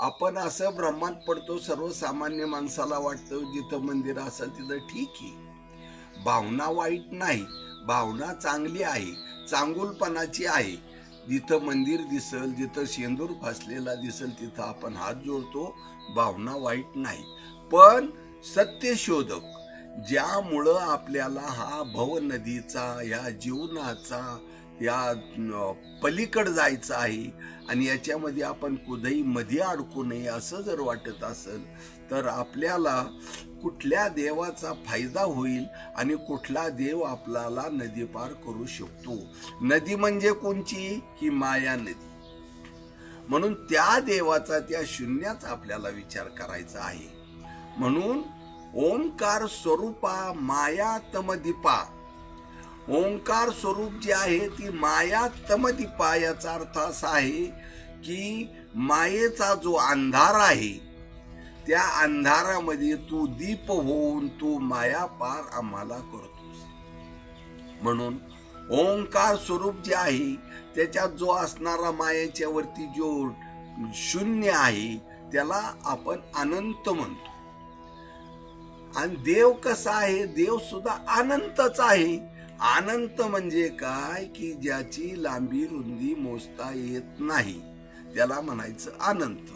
आपण असं भ्रमात पडतो, सर्वसामान्य माणसाला वाटतं जिथं मंदिर असेल तिथं ठीक आहे, भावना वाईट नाही, भावना चांगली आहे, चांगुलपणाची आहे. जिथं मंदिर दिसल, जिथं शेंदूर फासलेला दिसल तिथं आपण हात जोडतो, भावना वाईट नाही. पण सत्यशोधक ज्यामुळं आपल्याला हा भवनदीचा, या जीवनाचा, या पलीकडे जायचं आहे आणि याच्यामध्ये आपण कुठेही मध्ये अडकू नये असं जर वाटत असेल तर आपल्याला कुठल्या देवाचा फायदा होईल आणि कुठला देव आपल्याला नदी पार करू शकतो. नदी म्हणजे कोणची? ही माया नदी. म्हणून त्या देवाचा, त्या शून्याचा आपल्याला विचार करायचा आहे. म्हणून ओंकार स्वरूपा माया तमदीपा, ओंकार स्वरूप जे आहे ती माया तमदीपा, याचा अर्थ असा आहे की मायेचा जो अंधार आहे त्या अंधारामध्ये तू दीप होऊन तू माया पार आम्हाला करतोस. म्हणून ओंकार स्वरूप जे आहे त्याच्यात जो असणारा मायेच्या वरती जो शून्य आहे त्याला आपण अनंत म्हणतो. आणि देव कसा आहे? देव सुद्धा अनंतच आहे. अनंत म्हणजे काय? की ज्याची लांबी रुंदी मोजता येत नाही त्याला म्हणायचं अनंत.